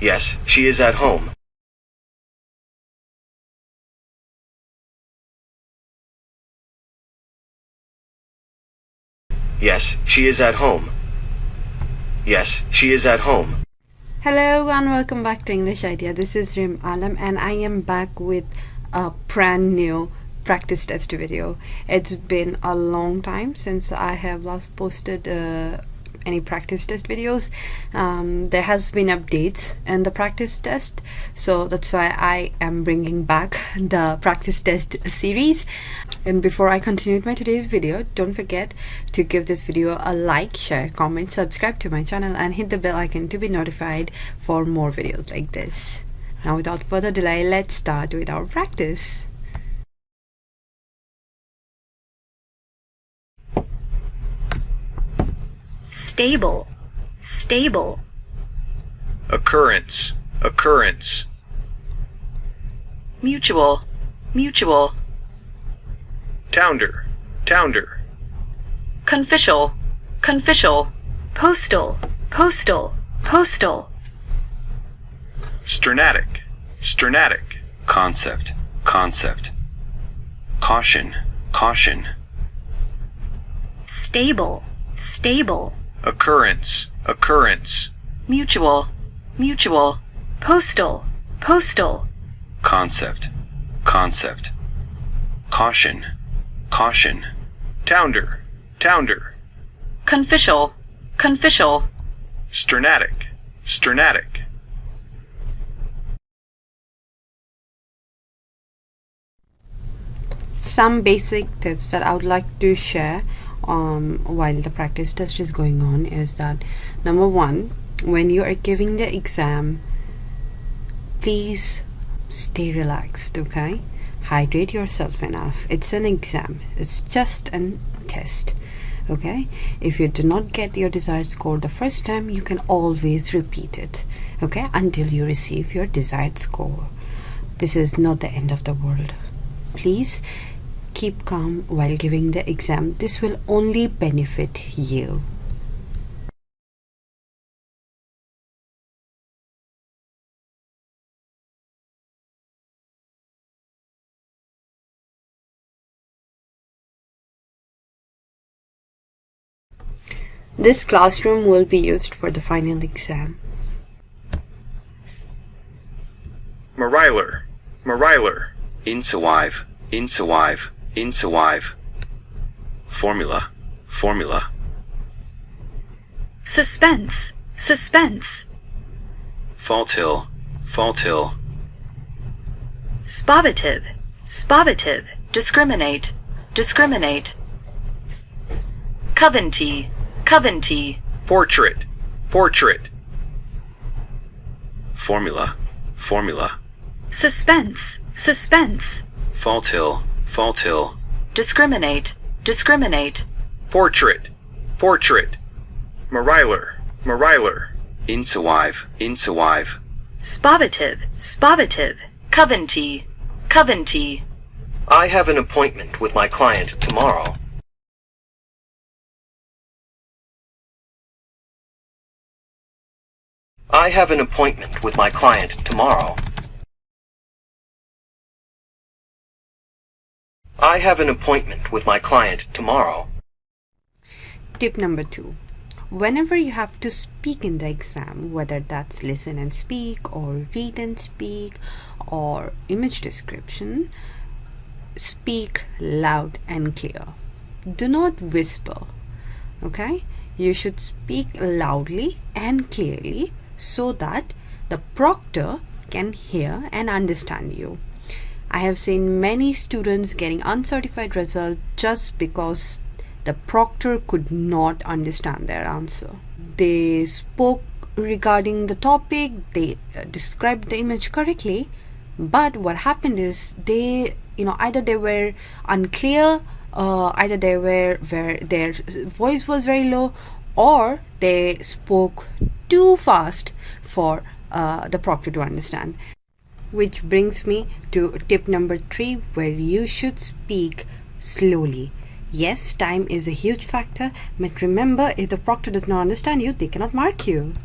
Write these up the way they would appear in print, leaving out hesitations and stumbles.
Yes, she is at home. Yes, she is at home. Yes, she is at home. Hello and welcome back to English Idea. This is Rim Alam and I am back with a brand new practice test video. It's been a long time since I have last posted any practice test videos. There has been updates in the practice test, so that's why I am bringing back the practice test series. And before I continue with my today's video, don't forget to give this video a like, share, comment, subscribe to my channel and hit the bell icon to be notified for more videos like this. Now without further delay, let's start with our practice. Stable, stable. Occurrence, occurrence. Mutual, mutual. Tounder, tounder. Conficial, conficial. Postal, postal, postal. Sternatic, sternatic. Concept, concept. Caution, caution. Stable, stable. Occurrence, occurrence. Mutual, mutual. Postal, postal. Concept, concept. Caution, caution. Tounder, tounder. Conficial, conficial. Sternatic, sternatic. Some basic tips that I would like to share while the practice test is going on is that number one, when you are giving the exam, please stay relaxed, okay? Hydrate yourself enough. It's an exam, it's just a test, okay? If you do not get your desired score the first time, you can always repeat it, okay, until you receive your desired score. This is not the end of the world. Please keep calm while giving the exam. This will only benefit you. This classroom will be used for the final exam. Mariler, mariler. Insuive, insuive, insuive. Formula, formula. Suspense, suspense. Faultil, faultil. Spovative, spovative. Discriminate, discriminate. Coventy, coventy. Portrait, portrait. Formula, formula. Suspense, suspense. Faultil, faultil. Discriminate, discriminate. Portrait, portrait. Mariler, mariler. Insuive, insuive. Spovative, spovative. Coventy, coventy. I have an appointment with my client tomorrow. I have an appointment with my client tomorrow. I have an appointment with my client tomorrow. Tip number 2. Whenever you have to speak in the exam, whether that's listen and speak or read and speak or image description, speak loud and clear. Do not whisper, okay? You should speak loudly and clearly so that the proctor can hear and understand you. I have seen many students getting uncertified results just because the proctor could not understand their answer. They spoke regarding the topic, they described the image correctly, but what happened is they, either they were unclear, either they were their voice was very low, or they spoke too fast for the proctor to understand. Which brings me to tip number 3, where you should speak slowly. Yes, time is a huge factor, but remember, if the proctor does not understand you, they cannot mark you.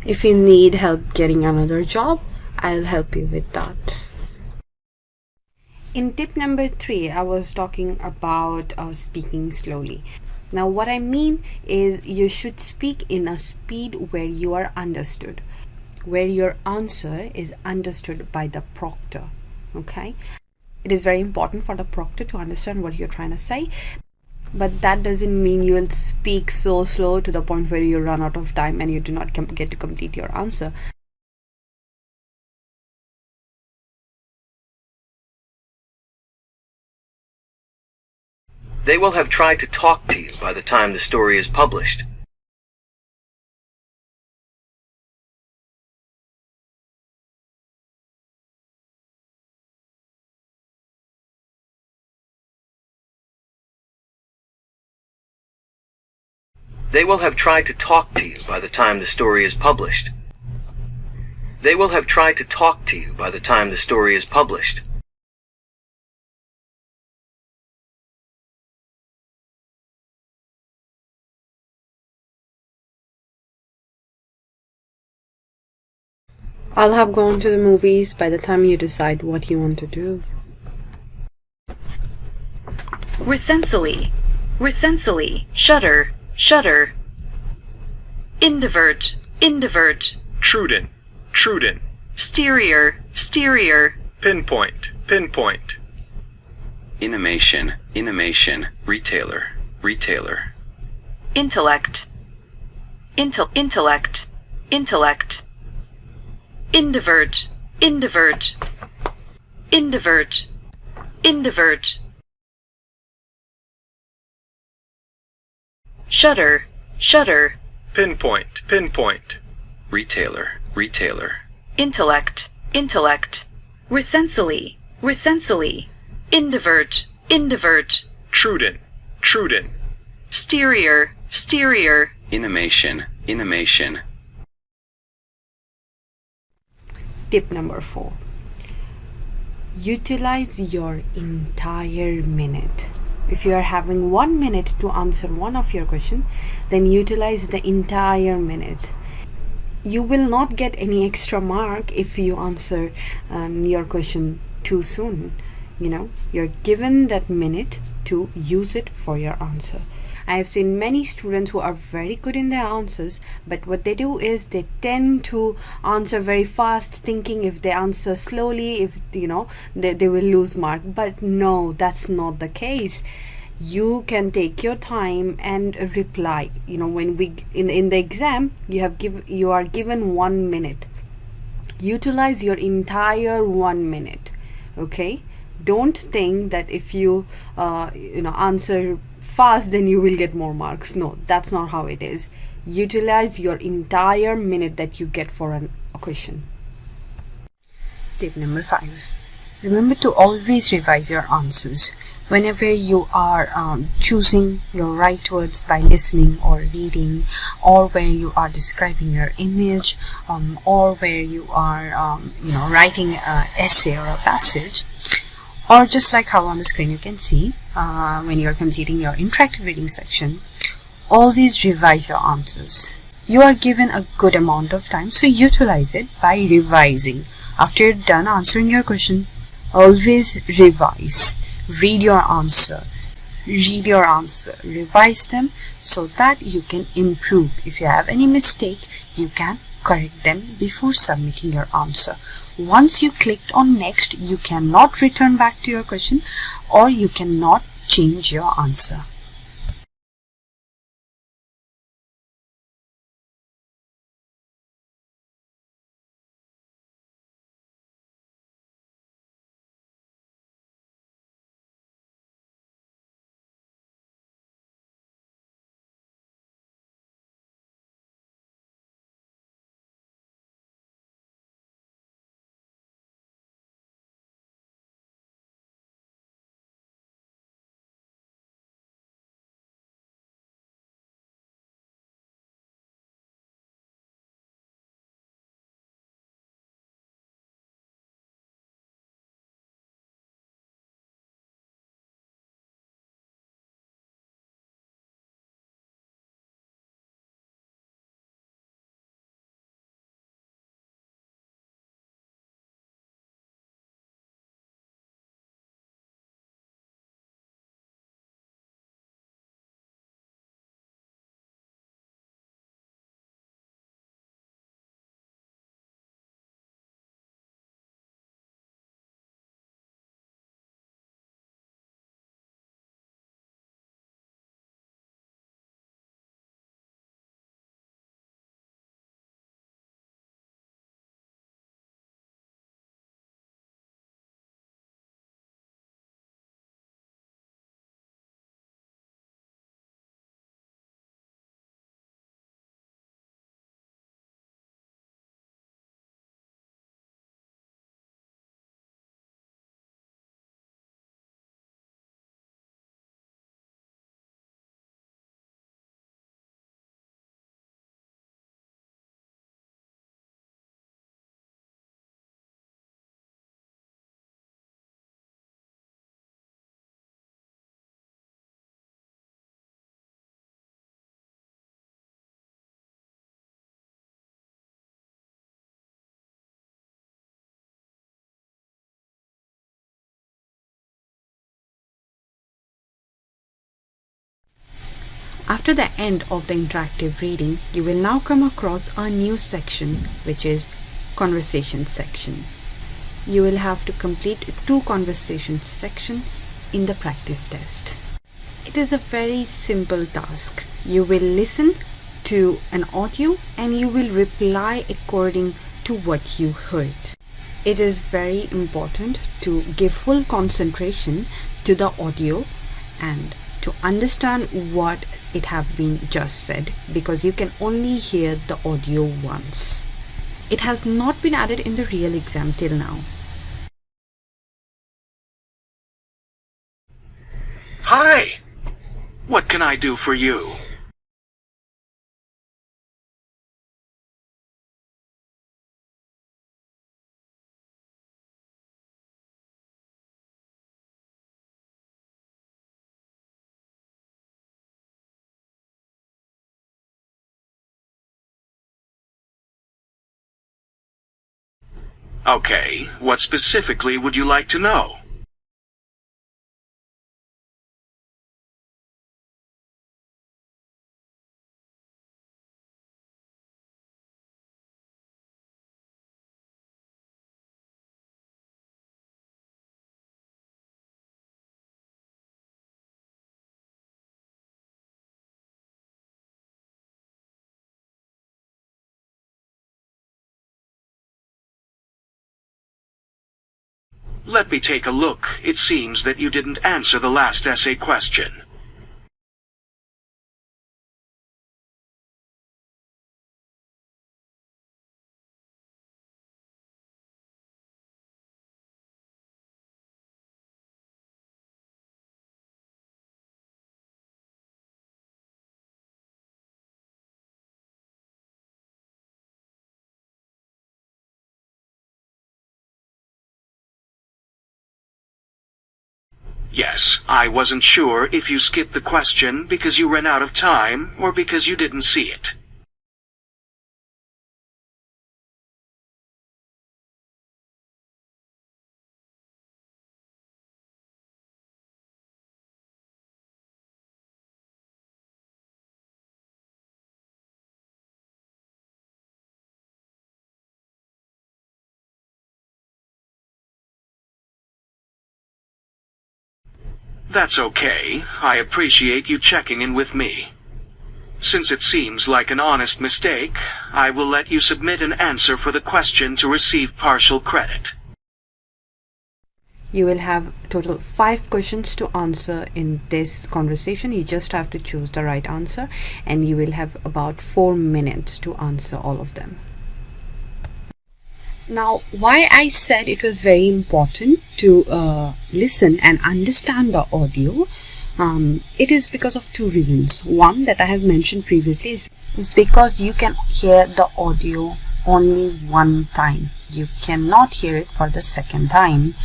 If you need help getting another job, I'll help you with that. In tip number 3, I was talking about speaking slowly. Now, what I mean is you should speak in a speed where you are understood, where your answer is understood by the proctor. Okay? It is very important for the proctor to understand what you're trying to say, but that doesn't mean you will speak so slow to the point where you run out of time and you do not get to complete your answer. They will have tried to talk to you by the time the story is published. They will have tried to talk to you by the time the story is published. They will have tried to talk to you by the time the story is published. I'll have gone to the movies by the time you decide what you want to do. Recensally, recensally, shudder, shudder. Indivert, indivert. Truden, Truden. Stereo, stereo. Pinpoint, pinpoint. Intimation, intimation. Retailer, retailer. Intellect, intellect, intellect. Indivert, indivert. Indivert, indivert. Shudder, shudder. Pinpoint, pinpoint. Retailer, retailer. Intellect, intellect. Recensally, recensally. Indivert, indivert. Truden, Truden. Stereo, stereo. Intimation, intimation. Tip number 4. Utilize your entire minute. If you are having 1 minute to answer one of your question, then utilize the entire minute. You will not get any extra mark if you answer your question too soon. You're given that minute to use it for your answer. I have seen many students who are very good in their answers, but what they do is they tend to answer very fast, thinking if they answer slowly, if they will lose mark. But no, that's not the case. You can take your time and reply. When we in the exam, you are given 1 minute. Utilize your entire 1 minute. Okay, don't think that if you answer fast then you will get more marks. No, that's not how it is. Utilize your entire minute that you get for a question. Tip number 5. Remember to always revise your answers. Whenever you are choosing your right words by listening or reading, or where you are describing your image, or where you are writing an essay or a passage, or just like how on the screen you can see when you are completing your interactive reading section, always revise your answers. You are given a good amount of time, so utilize it by revising. After you're done answering your question, always revise. Read your answer, revise them so that you can improve. If you have any mistake, you can correct them before submitting your answer. Once you clicked on next, you cannot return back to your question, or you cannot change your answer. After the end of the interactive reading, you will now come across a new section, which is conversation section. You will have to complete 2 conversation section in the practice test. It is a very simple task. You will listen to an audio and you will reply according to what you heard. It is very important to give full concentration to the audio and to understand what it have been just said, because you can only hear the audio once. It has not been added in the real exam till now. Hi! What can I do for you? Okay, what specifically would you like to know? Let me take a look. It seems that you didn't answer the last essay question. Yes, I wasn't sure if you skipped the question because you ran out of time or because you didn't see it. That's okay. I appreciate you checking in with me. Since it seems like an honest mistake, I will let you submit an answer for the question to receive partial credit. You will have total 5 questions to answer in this conversation. You just have to choose the right answer and you will have about 4 minutes to answer all of them. Now, why I said it was very important to listen and understand the audio, it is because of 2 reasons. One that I have mentioned previously is because you can hear the audio only one time. You cannot hear it for the second time.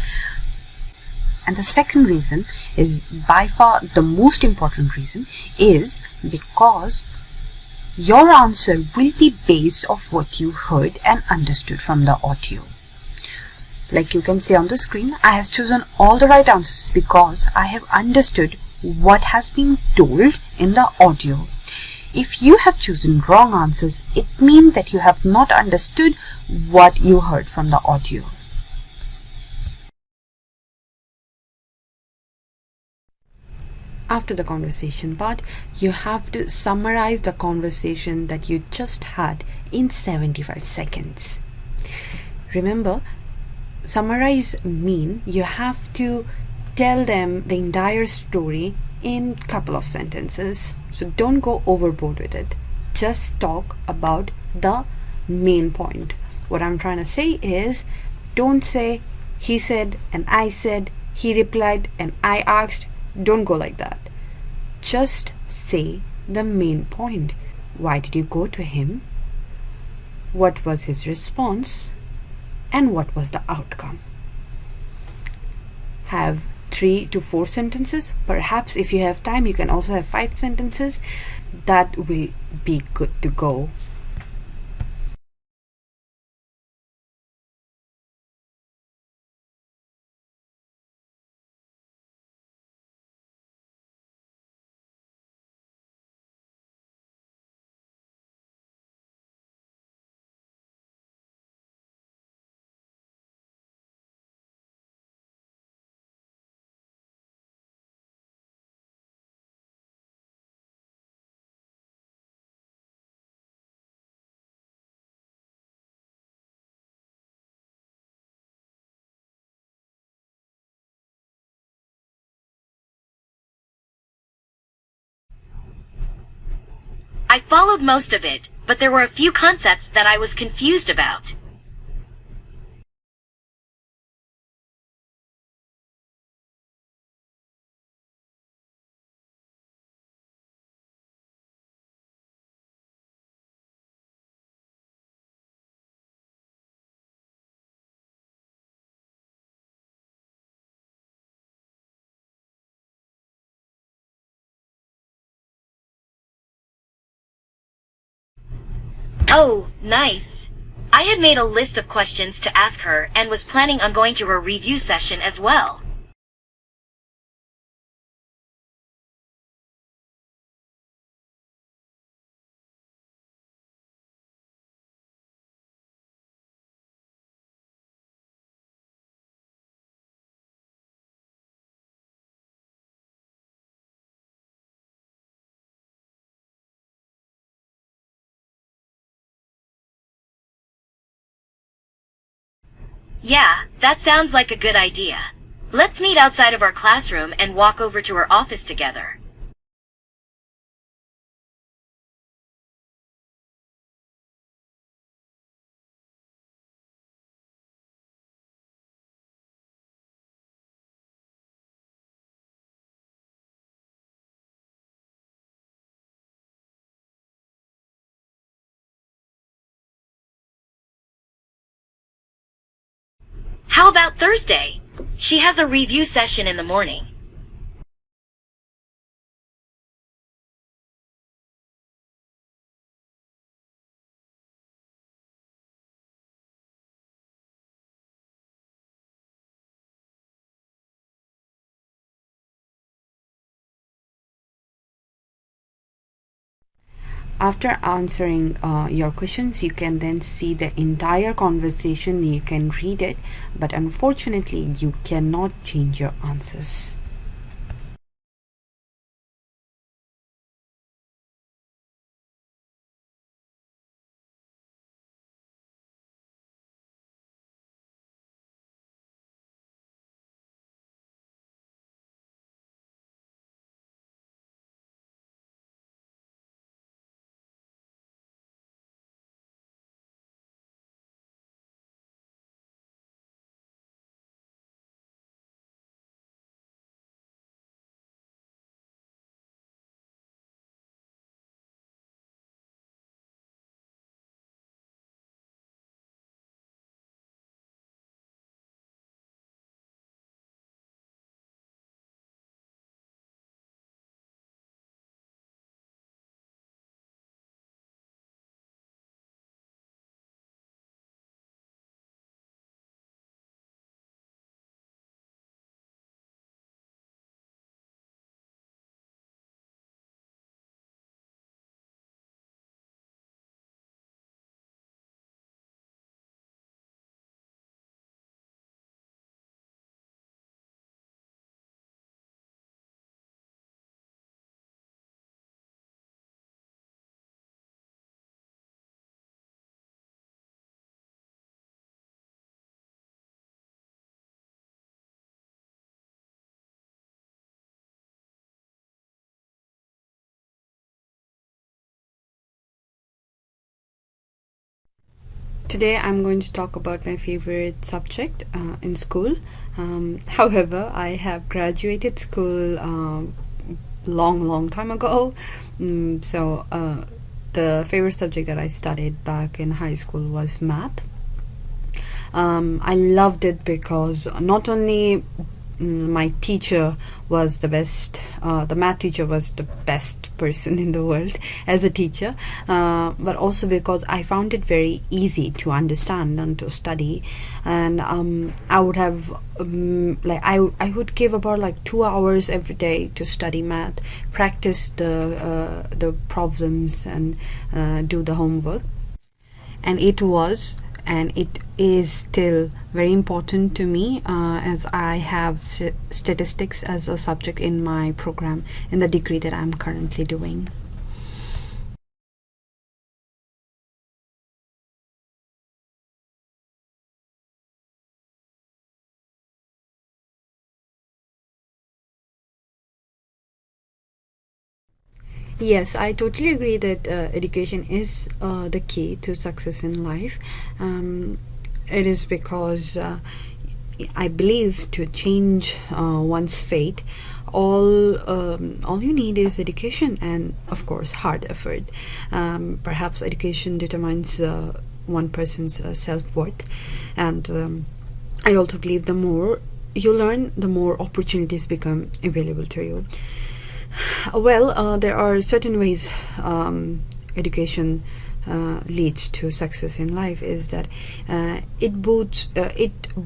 And the second reason is by far the most important reason, is because your answer will be based off what you heard and understood from the audio. Like you can see on the screen, I have chosen all the right answers because I have understood what has been told in the audio. If you have chosen wrong answers, it means that you have not understood what you heard from the audio. After the conversation part, you have to summarize the conversation that you just had in 75 seconds. Remember, summarize mean you have to tell them the entire story in a couple of sentences. So don't go overboard with it. Just talk about the main point. What I'm trying to say is, don't say he said and I said, he replied and I asked. Don't go like that. Just say the main point. Why did you go to him? What was his response? And what was the outcome? Have 3 to 4 sentences. Perhaps if you have time, you can also have 5 sentences. That will be good to go. I followed most of it, but there were a few concepts that I was confused about. Oh, nice. I had made a list of questions to ask her and was planning on going to her review session as well. Yeah, that sounds like a good idea. Let's meet outside of our classroom and walk over to her office together. How about Thursday? She has a review session in the morning. After answering your questions, you can then see the entire conversation. You can read it, but unfortunately, you cannot change your answers. Today I'm going to talk about my favorite subject in school. However, I have graduated school long time ago. The favorite subject that I studied back in high school was math. I loved it because not only my teacher was the best, the math teacher was the best person in the world as a teacher, but also because I found it very easy to understand and to study. And I would have I would give about 2 hours every day to study math, practice the problems, and do the homework. And it is still very important to me, as I have statistics as a subject in my program in the degree that I'm currently doing. Yes, I totally agree that education is the key to success in life. It is because I believe to change one's fate, all you need is education and, of course, hard effort. Perhaps education determines one person's self-worth, and I also believe the more you learn, the more opportunities become available to you. Well, there are certain ways education leads to success in life. Is that it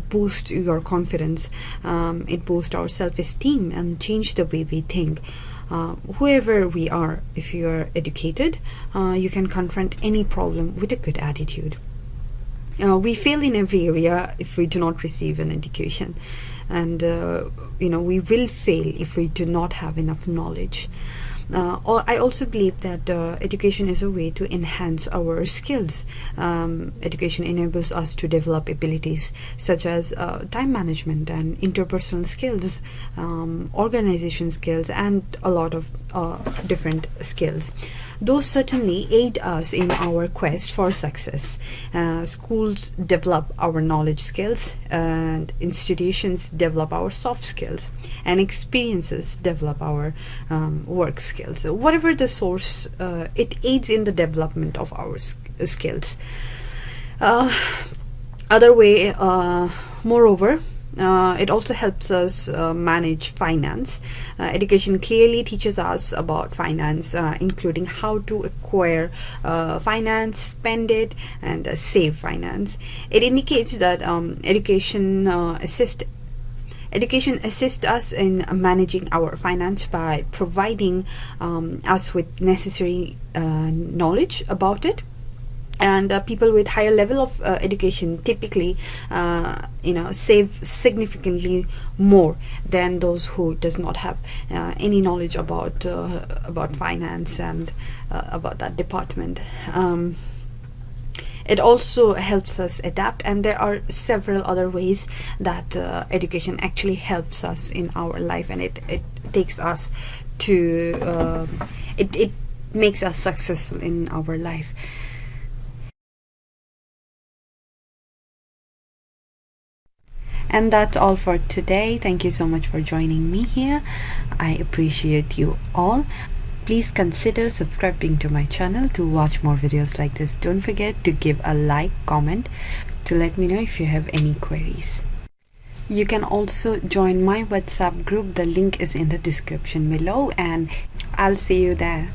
boosts your confidence, it boosts our self-esteem and change the way we think. Whoever we are, if you are educated, you can confront any problem with a good attitude. We fail in every area if we do not receive an education, and we will fail if we do not have enough knowledge. I also believe that education is a way to enhance our skills. Education enables us to develop abilities such as time management and interpersonal skills, organization skills, and a lot of different skills. Those certainly aid us in our quest for success. Schools develop our knowledge skills, and institutions develop our soft skills, and experiences develop our work skills. Whatever the source, it aids in the development of our skills. Moreover, it also helps us manage finance. Education clearly teaches us about finance, including how to acquire finance, spend it, and save finance. It indicates that education assists us in managing our finance by providing us with necessary knowledge about it. And people with higher level of education typically save significantly more than those who does not have any knowledge about finance and about that department. It also helps us adapt, and there are several other ways that education actually helps us in our life, and it takes us to it makes us successful in our life. And that's all for today. Thank you so much for joining me here. I appreciate you all. Please consider subscribing to my channel to watch more videos like this. Don't forget to give a like, comment to let me know if you have any queries. You can also join my WhatsApp group. The link is in the description below, and I'll see you there.